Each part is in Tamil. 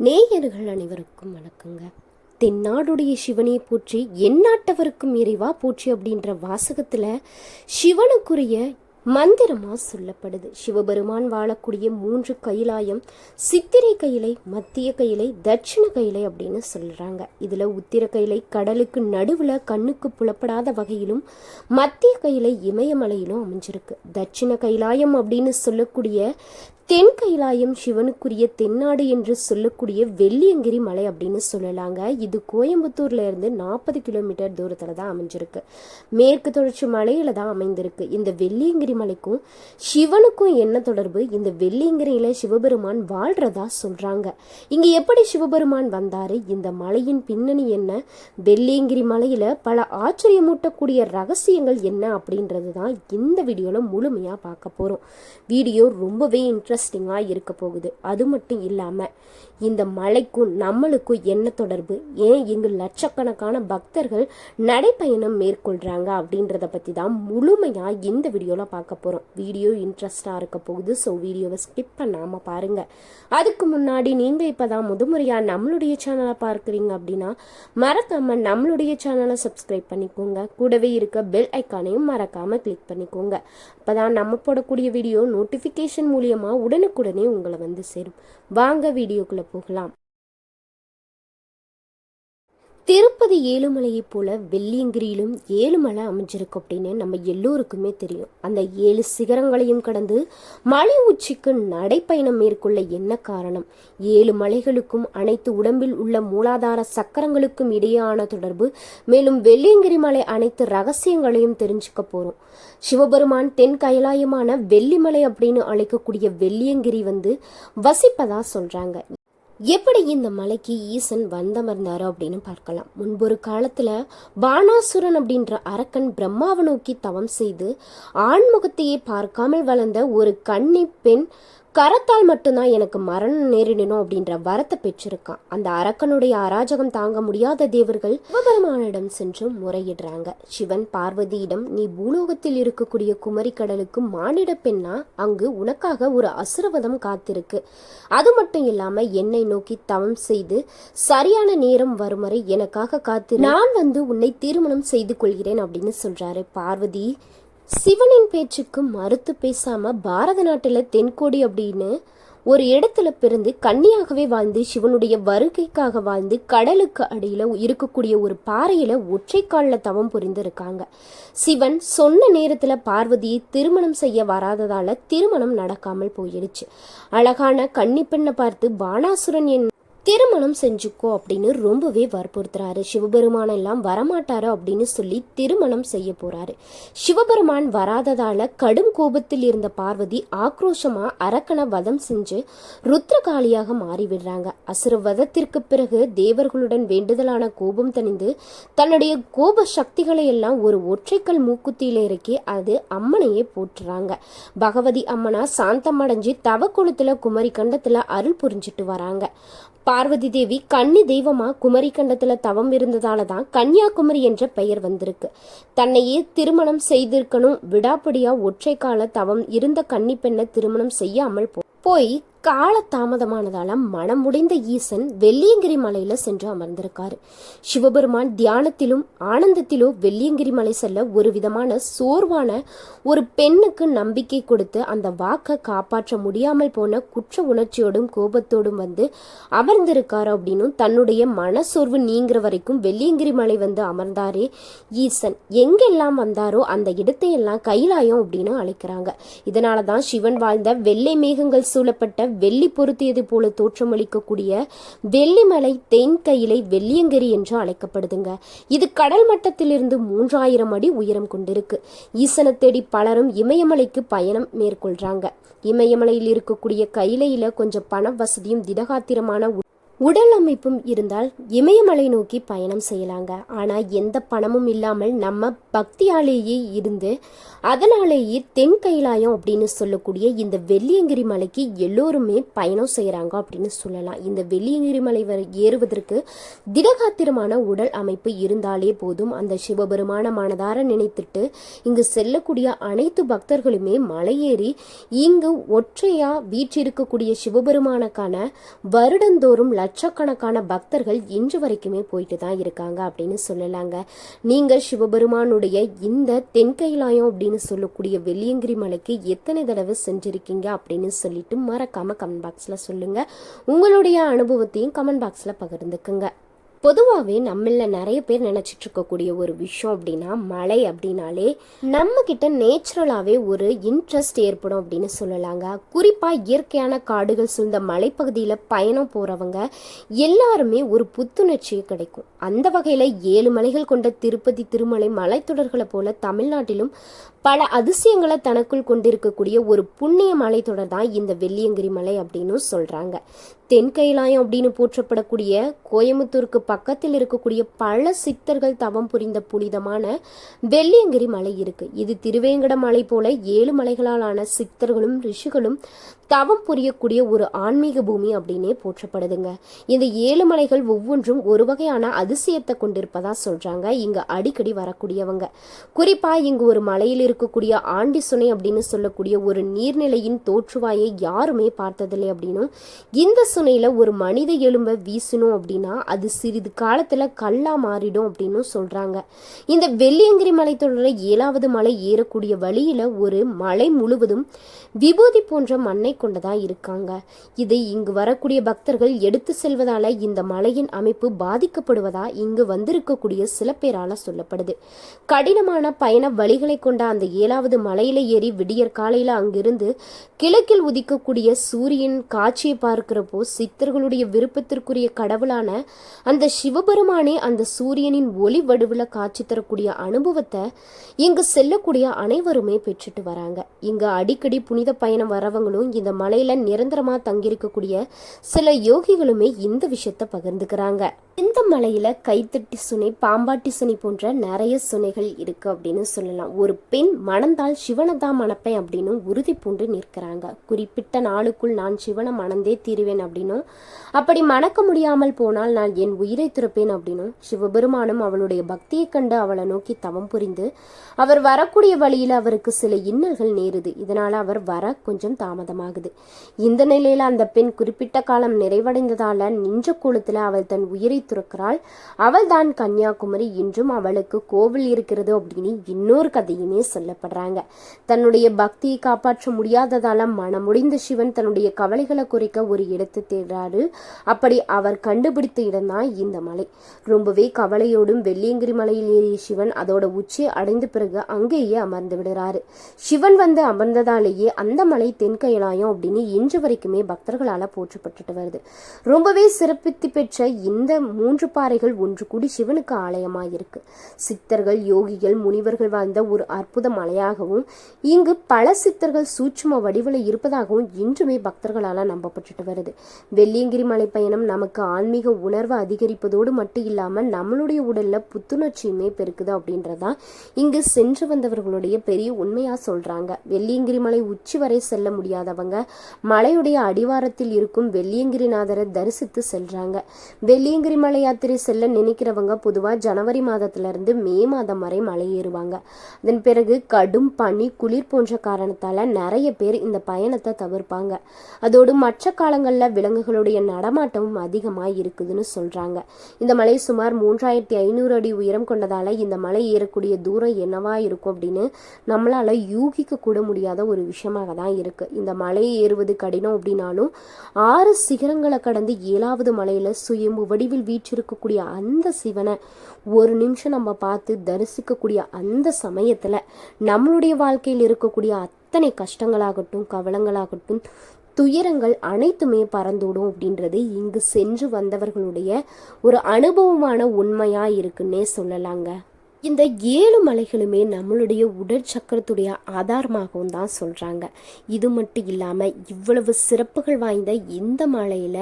நேயர்கள் அனைவருக்கும் வணக்கங்க. தென்னாடுடைய சிவனை போற்றி எந்நாட்டவருக்கும் இறைவா போற்றி அப்படின்ற வாசகத்துல சிவனுக்குரிய மந்திரமா சொல்லப்படுது. சிவபெருமான் வாழக்கூடிய 3 கைலாயம் சித்திரை கையிலை, மத்திய கையிலை, தட்சிண கையிலை அப்படின்னு சொல்றாங்க. இதுல உத்திர கையிலை கடலுக்கு நடுவுல கண்ணுக்கு புலப்படாத வகையிலும், மத்திய கையிலை இமயமலையிலும் அமைஞ்சிருக்கு. தட்சிண கைலாயம் அப்படின்னு சொல்லக்கூடிய தென் கைலாயம் சிவனுக்குரிய தென்னாடு என்று சொல்லக்கூடிய வெள்ளியங்கிரி மலை அப்படின்னு சொல்லலாங்க. இது கோயம்புத்தூர்ல இருந்து 40 கிலோமீட்டர் தூரத்துல தான் அமைஞ்சிருக்கு. மேற்கு தொடர்ச்சி மலையில தான் அமைந்திருக்கு. இந்த வெள்ளியங்கிரி மலைக்கும் சிவனுக்கும் என்ன தொடர்பு? இந்த வெள்ளியங்கிரியில சிவபெருமான் வாழ்றதா சொல்றாங்க. இங்க எப்படி சிவபெருமான் வந்தாரு? இந்த மலையின் பின்னணி என்ன? வெள்ளியங்கிரி மலையில பல ஆச்சரியமூட்டக்கூடிய ரகசியங்கள் என்ன அப்படின்றது தான் இந்த வீடியோல முழுமையா பார்க்க போறோம். வீடியோ ரொம்பவே இன்ட்ரெஸ்டிங்காக இருக்க போகுது. அது மட்டும் இல்லாமல் இந்த மலைக்கும் நம்மளுக்கும் என்ன தொடர்பு, ஏன் இங்கு லட்சக்கணக்கான பக்தர்கள் நடைப்பயணம் மேற்கொள்கிறாங்க அப்படின்றத பற்றி தான் முழுமையாக இந்த வீடியோவில் பார்க்க போகிறோம். வீடியோ இன்ட்ரெஸ்டாக இருக்க போகுது. ஸோ வீடியோவை ஸ்கிப் பண்ணாமல் பாருங்கள். அதுக்கு முன்னாடி நீங்கள் இப்போ தான் முதமுறையாக நம்மளுடைய சேனலை பார்க்குறீங்க அப்படின்னா மறக்காமல் நம்மளுடைய சேனலை சப்ஸ்கிரைப் பண்ணிக்கோங்க. கூடவே இருக்க பெல் ஐக்கானையும் மறக்காமல் கிளிக் பண்ணிக்கோங்க. அப்போ தான் நம்ம போடக்கூடிய வீடியோ நோட்டிஃபிகேஷன் மூலியமாக உடனுக்குடனே உங்களை வந்து சேரும். வாங்க வீடியோக்குள்ள போகலாம். திருப்பதி ஏழுமலையை போல வெள்ளியங்கிரியிலும் 7 மலை அமைஞ்சிருக்கு அப்படின்னு நம்ம எல்லோருக்குமே தெரியும். அந்த 7 சிகரங்களையும் கடந்து மலை உச்சிக்கு நடைப்பயணம் மேற்கொள்ள என்ன காரணம்? 7 மலைகளுக்கும் அனைத்து உடம்பில் உள்ள மூலாதார சக்கரங்களுக்கும் இடையேயான தொடர்பு, மேலும் வெள்ளியங்கிரி மலை அனைத்து ரகசியங்களையும் தெரிஞ்சுக்க போறோம். சிவபெருமான் தென் கைலாயமான வெள்ளிமலை அப்படின்னு அழைக்கக்கூடிய வெள்ளியங்கிரி வந்து வசிப்பதா சொல்றாங்க. எப்படி இந்த மலைக்கு ஈசன் வந்தமர்ந்தாரு அப்படின்னு பார்க்கலாம். முன்பொரு காலத்துல பானாசுரன் அப்படின்ற அரக்கன் பிரம்மாவை நோக்கி தவம் செய்து ஆண்முகத்தையே பார்க்காமல் வளர்ந்த ஒரு கன்னி பெண் கரத்தால் மட்டும்தான் எனக்கு மரணம் நேரிடணும் அப்படின்ற வரத்தை பெற்றிருக்கான். அந்த அரக்கனுடைய அராஜகம் தாங்க முடியாத தேவர்கள் சிவபெருமானிடம் சென்று முறையிடுறாங்க. சிவன் பார்வதியிடம், நீ பூலோகத்தில் இருக்கக்கூடிய குமரி கடலுக்கு மானிட பெண்ணா, அங்கு உனக்காக ஒரு அசுரவதம் காத்திருக்கு. அது மட்டும் இல்லாம என்னை நோக்கி தவம் செய்து சரியான நேரம் வரும் வரை எனக்காக காத்து நான் வந்து உன்னை திருமணம் செய்து கொள்கிறேன் அப்படின்னு சொல்றாரு. பார்வதி சிவனின் பேச்சுக்கு மறுத்து பேசாம பாரத நாட்டுல தென்கோடி அப்படின்னு ஒரு இடத்துல பிறந்து கன்னியாகவே வாழ்ந்து சிவனுடைய வருகைக்காக வாழ்ந்து கடலுக்கு அடியில இருக்கக்கூடிய ஒரு பாறையில ஒற்றை காலில் தவம் புரிந்திருக்காங்க. சிவன் சொன்ன நேரத்துல பார்வதியை திருமணம் செய்ய வராததால திருமணம் நடக்காமல் போயிடுச்சு. அழகான கன்னி பெண்ணை பார்த்து பானாசுரன் திருமணம் செஞ்சுக்கோ அப்படின்னு ரொம்பவே வற்புறுத்துறாரு. சிவபெருமான் எல்லாம் வரமாட்டாரு அப்படின்னு சொல்லி திருமணம் செய்ய போறாரு. சிவபெருமான் வராததால கடும் கோபத்தில் இருந்த பார்வதி ஆக்ரோஷமா அரக்கனை வதம் செஞ்சு ருத்ரகாளியாக மாறிவிடுறாங்க. அசுர வதத்திற்கு பிறகு தேவர்களுடன் வேண்டுதலான கோபம் தணிந்து தன்னுடைய கோப சக்திகளை எல்லாம் ஒரு ஒற்றைக்கல் மூக்குத்தியில இறக்கி அது அம்மனையே போட்டுறாங்க. பகவதி அம்மனா சாந்தம் அடைஞ்சு தவ குளத்துல குமரி கண்டத்துல அருள் புரிஞ்சிட்டு வராங்க. பார்வதி தேவி கன்னி தெய்வமா குமரி கண்டத்துல தவம் இருந்ததால தான் கன்னியாகுமரி என்ற பெயர் வந்திருக்கு. தன்னையே திருமணம் செய்திருக்கணும் விடாப்படியா ஒற்றை கால தவம் இருந்த கன்னி பெண்ணை திருமணம் செய்யாமல் போய் கால தாமதமானதால மனம் முடிந்த ஈசன் வெள்ளியங்கிரி மலையில சென்று அமர்ந்திருக்காரு. சிவபெருமான் தியானத்திலும் ஆனந்தத்திலோ வெள்ளியங்கிரி மலை செல்ல ஒரு விதமான சோர்வான ஒரு பெண்ணுக்கு நம்பிக்கை கொடுத்து அந்த வாக்கை காப்பாற்ற முடியாமல் போன குற்ற உணர்ச்சியோடும் கோபத்தோடும் வந்து அமர்ந்திருக்காரு அப்படின்னு தன்னுடைய மனசோர்வு நீங்கிற வரைக்கும் வெள்ளியங்கிரி மலை வந்து அமர்ந்தாரே ஈசன். எங்கெல்லாம் வந்தாரோ அந்த இடத்தையெல்லாம் கைலாயம் அப்படின்னு அழைக்கிறாங்க. இதனாலதான் சிவன் வாழ்ந்த வெள்ளை மேகங்கள் சூழப்பட்ட வெள்ளி பொருத்தியது போல தோற்றமளிக்கக்கூடிய வெள்ளிமலை தென் கையிலை வெள்ளியங்கிரி என்று அழைக்கப்படுதுங்க. இது கடல் மட்டத்திலிருந்து 3000 அடி உயரம் கொண்டிருக்கு. ஈசனை தேடி பலரும் இமயமலைக்கு பயணம் மேற்கொள்றாங்க. இமயமலையில் இருக்கக்கூடிய கையிலையில கொஞ்சம் பண வசதியும் திடகாத்திரமான உடல் அமைப்பும் இருந்தால் இமயமலை நோக்கி பயணம் செய்யலாங்க. ஆனால் எந்த பணமும் இல்லாமல் நம்ம பக்தியாலேயே இருந்து அதனாலேயே தென் கைலாயம் அப்படின்னு சொல்லக்கூடிய இந்த வெள்ளியங்கிரி மலைக்கு எல்லோருமே பயணம் செய்கிறாங்க அப்படின்னு சொல்லலாம். இந்த வெள்ளியங்கிரி மலை ஏறுவதற்கு திடகாத்திரமான உடல் அமைப்பு இருந்தாலே போதும். அந்த சிவபெருமான மனதார நினைத்துட்டு இங்கு செல்லக்கூடிய அனைத்து பக்தர்களுமே மலையேறி இங்கு ஒற்றையா வீற்றிருக்கக்கூடிய சிவபெருமானுக்கான வருடந்தோறும் லட்சக்கணக்கான பக்தர்கள் இன்று வரைக்குமே போயிட்டு தான் இருக்காங்க அப்படின்னு சொல்லலாங்க. நீங்கள் சிவபெருமானுடைய இந்த தென்கைலாயம் அப்படின்னு சொல்லக்கூடிய வெள்ளியங்கிரி மலைக்கு எத்தனை தடவை செஞ்சிருக்கீங்க அப்படின்னு சொல்லிட்டு மறக்காம கமெண்ட் பாக்ஸில் சொல்லுங்க. உங்களுடைய அனுபவத்தையும் கமெண்ட் பாக்ஸில் பகிர்ந்துக்குங்க. பொதுவாகவே நம்மள நிறைய பேர் நினச்சிட்டு இருக்கக்கூடிய ஒரு விஷயம் அப்படின்னா, மலை அப்படின்னாலே நம்ம கிட்ட நேச்சுரலாகவே ஒரு இன்ட்ரெஸ்ட் ஏற்படும் அப்படின்னு சொல்லலாங்க. குறிப்பாக இயற்கையான காடுகள் சூழ்ந்த மலைப்பகுதியில் பயணம் போகிறவங்க எல்லாருமே ஒரு புத்துணர்ச்சியை கிடைக்கும். அந்த வகையில் 7 மலைகள் கொண்ட திருப்பதி திருமலை மலைத்தொடர்களை போல தமிழ்நாட்டிலும் பல அதிசயங்களை தனக்குள் கொண்டிருக்கக்கூடிய ஒரு புண்ணிய மலைத்தொடர் தான் இந்த வெள்ளியங்கிரி மலை அப்படின்னு சொல்றாங்க. தென்கைலாயம் அப்படின்னு போற்றப்படக்கூடிய கோயம்புத்தூருக்கு பக்கத்தில் இருக்கக்கூடிய பல சித்தர்கள் தவம் புரிந்த புனிதமான வெள்ளியங்கிரி மலை இருக்கு. இது திருவேங்கட மலை போல 7 மலைகளால் ஆன சித்தர்களும் ரிஷிகளும் தவம் புரியக்கூடிய ஒரு ஆன்மீக பூமி அப்படின்னே போற்றப்படுதுங்க. இந்த 7 மலைகள் ஒவ்வொன்றும் ஒரு வகையான அதிசயத்தை கொண்டிருப்பதா சொல்றாங்க இங்க அடிக்கடி வரக்கூடியவங்க. குறிப்பா இங்கு ஒரு மலையில் இருக்கக்கூடிய ஆண்டி சுனை அப்படின்னு சொல்லக்கூடிய ஒரு நீர்நிலையின் தோற்றுவாயை யாருமே பார்த்ததில்லை அப்படின்னும், இந்த சுனையில ஒரு மனித எலும்பை வீசணும் அப்படின்னா அது சிறிது காலத்துல கல்லா மாறிடும் அப்படின்னு சொல்றாங்க. இந்த வெள்ளியங்கிரி மலை தொடர 7வது மலை ஏறக்கூடிய வழியில ஒரு மலை முழுவதும் விபூதி போன்ற மண்ணை கொண்டதா இருக்காங்க. இதை இங்கு வரக்கூடிய பக்தர்கள் எடுத்து செல்வதால இந்த மலையின் அமைப்பு பாதிக்கப்படுவதா இங்கு வந்திருக்கக்கூடிய சில பேரால சொல்லப்படுது. கடினமான பயண வழிகளை கொண்ட அந்த 7வது மலையில ஏறி விடியற் காலையில அங்கிருந்து கிழக்கில் உதிக்கக்கூடிய சூரியன் காட்சியை பார்க்கிறப்போ சித்தர்களுடைய விருப்பத்திற்குரிய கடவுளான அந்த சிவபெருமானே அந்த சூரியனின் ஒளி வடிவுல காட்சி தரக்கூடிய அனுபவத்தை இங்கு செல்லக்கூடிய அனைவருமே பெற்றுட்டு வராங்க. இங்க அடிக்கடி புனித பயணம் வரவங்களும் இந்த மலையில நிரந்தரமா தங்கியிருக்கக்கூடிய சில யோகிகளுமே இந்த விஷயத்த பகிர்ந்துக்கிறாங்க. இந்த மலையில கைத்தட்டி சுனை, பாம்பாட்டி சுனை போன்ற நிறைய சுனைகள் இருக்கு அப்படின்னு சொல்லலாம். ஒரு பெண் மணந்தால் சிவனை தான் மணப்பேன் அப்படின்னு உறுதி பூண்டு நிற்கிறாங்க. குறிப்பிட்ட நாளுக்குள் நான் சிவனை மணந்தே தீருவேன் அப்படின்னும், அப்படி மணக்க முடியாமல் போனால் நான் என் உயிரை துறப்பேன் அப்படின்னும், சிவபெருமானும் அவளுடைய பக்தியை கண்டு அவளை நோக்கி தவம் புரிந்து அவர் வரக்கூடிய வழியில அவருக்கு சில இன்னல்கள் நேருது. இதனால அவர் வர கொஞ்சம் தாமதமாகுது. இந்த நிலையில அந்த பெண் குறிப்பிட்ட காலம் நிறைவடைந்ததால நின்ற கோலத்துல அவள் தன் உயிரை துறக்கிறாள். அவள் தான் கன்னியாகுமரி. இன்றும் அவளுக்கு கோவில் இருக்கிறது அப்படின்னு இன்னொரு கதையுமே சொல்லப்படுறாங்க. தன்னுடைய பக்தியை காப்பாற்ற முடியாததால மனமுடிந்த சிவன் தன்னுடைய கவலைகளை குறைக்க ஒரு இடத்தை தேடுறாரு. அப்படி அவர் கண்டுபிடித்த இடம் தான் இந்த மலை. ரொம்பவே கவலையோடும் வெள்ளியங்கிரி மலையில் ஏறிய சிவன் அதோட உச்சியை அடைந்த பிறகு அங்கேயே அமர்ந்து விடுறாரு. சிவன் வந்து அமர்ந்ததாலேயே அந்த மலை தென்கைலாயம் அப்படின்னு இன்று வரைக்குமே பக்தர்களால போற்றப்பட்டு வருது. ரொம்பவே சிறப்பித்து பெற்ற இந்த 3 பாறைகள் ஒன்று கூடி சிவனுக்கு ஆலயமா இருக்கு. சித்தர்கள், யோகிகள், முனிவர்கள் வாழ்ந்த ஒரு அற்புத மலையாகவும் இங்கு பல சித்தர்கள் சூட்சும வடிவில் இருப்பதாகவும் இன்றுமே பக்தர்களால நம்பப்பட்டு வருது. வெள்ளியங்கிரி மலை பயணம் நமக்கு ஆன்மீக உணர்வை அதிகரிப்பதோடு மட்டும் இல்லாம நம்மளுடைய உடல்ல புத்துணர்ச்சியுமே பெருக்குது அப்படின்றதான் இங்கு சென்று வந்தவர்களுடைய பெரிய உண்மையா சொல்றாங்க. வெள்ளியங்கிரி மலை உச்சி வரை செல்ல முடியாதவங்க மலையுடைய அடிவாரத்தில் இருக்கும் வெள்ளியங்கிரிநாதரை தரிசித்து செல்றாங்க. வெள்ளியங்கிரி மலை யாத்திரை செல்ல நினைக்கிறவங்க பொதுவா ஜனவரி மாதத்துல இருந்து மே மாதம் வரை மலை ஏறுவாங்க. அதன் பிறகு கடும் பனி, குளிர் போன்ற காரணத்தால நிறைய பேர் இந்த பயணத்தை தவிர்ப்பாங்க. அதோடு மற்ற காலங்கள்ல விலங்குகளுடைய நடமாட்டமும் அதிகமாக இருக்குதுன்னு சொல்றாங்க. இந்த மலை சுமார் 3500 அடி உயரம் கொண்டதால இந்த மலை ஏறக்கூடிய தூரம் என்னவா இருக்கும் அப்படின்னு நம்மளால யூகிக்க கூட முடியாத ஒரு விஷயமாக தான் இருக்கு. இந்த மலையை ஏறுவது கடினம் அப்படின்னாலும் 6 சிகரங்களை கடந்து 7வது மலையில சுயம்பு வடிவில் வீற்றிருக்கக்கூடிய அந்த சிவனை ஒரு நிமிஷம் நம்ம பார்த்து தரிசிக்கக்கூடிய அந்த சமயத்துல நம்மளுடைய வாழ்க்கையில் இருக்கக்கூடிய அத்தனை கஷ்டங்களாகட்டும், கவலங்களாகட்டும், துயரங்கள் அனைத்துமே பறந்தோடும் அப்படின்றது இங்கு சென்று வந்தவர்களுடைய ஒரு அனுபவமான உண்மையா இருக்குன்னே சொல்லலாங்க. இந்த 7 மலைகளுமே நம்மளுடைய உடற்சக்கரத்துடைய ஆதாரமாகவும் தான் சொல்றாங்க. இது மட்டும் இல்லாம இவ்வளவு சிறப்புகள் வாய்ந்த இந்த மலையில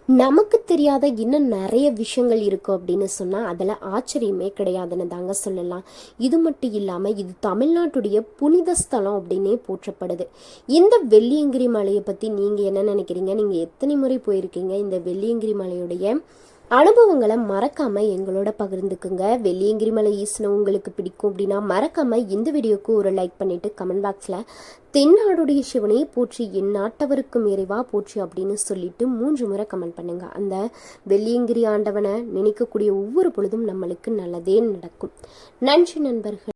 நமக்கு தெரியாத இன்னும் நிறைய விஷயங்கள் இருக்கு அப்படின்னு சொன்னா அதுல ஆச்சரியமே கிடையாதுன்னு தாங்க சொல்லலாம். இது மட்டும் இல்லாம இது தமிழ்நாட்டுடைய புனித ஸ்தலம் அப்படின்னே போற்றப்படுது. இந்த வெள்ளியங்கிரி மலையை பத்தி நீங்க என்ன நினைக்கிறீங்க? நீங்க எத்தனை முறை போயிருக்கீங்க? இந்த வெள்ளியங்கிரி மலையுடைய அனுபவங்களை மறக்காம எங்களோட பகிர்ந்துக்குங்க. வெள்ளியங்கிரி மலை ஈசனம் உங்களுக்கு பிடிக்கும் அப்படின்னா மறக்காம இந்த வீடியோக்கு ஒரு லைக் பண்ணிட்டு கமெண்ட் பாக்ஸ்ல தென்னாடுடைய சிவனை போற்றி என் நாட்டவருக்கும் இறைவா போற்றி அப்படின்னு சொல்லிட்டு 3 முறை கமெண்ட் பண்ணுங்க. அந்த வெள்ளியங்கிரி ஆண்டவனை நினைக்கக்கூடிய ஒவ்வொரு பொழுதும் நம்மளுக்கு நல்லதே நடக்கும். நன்றி நண்பர்கள்.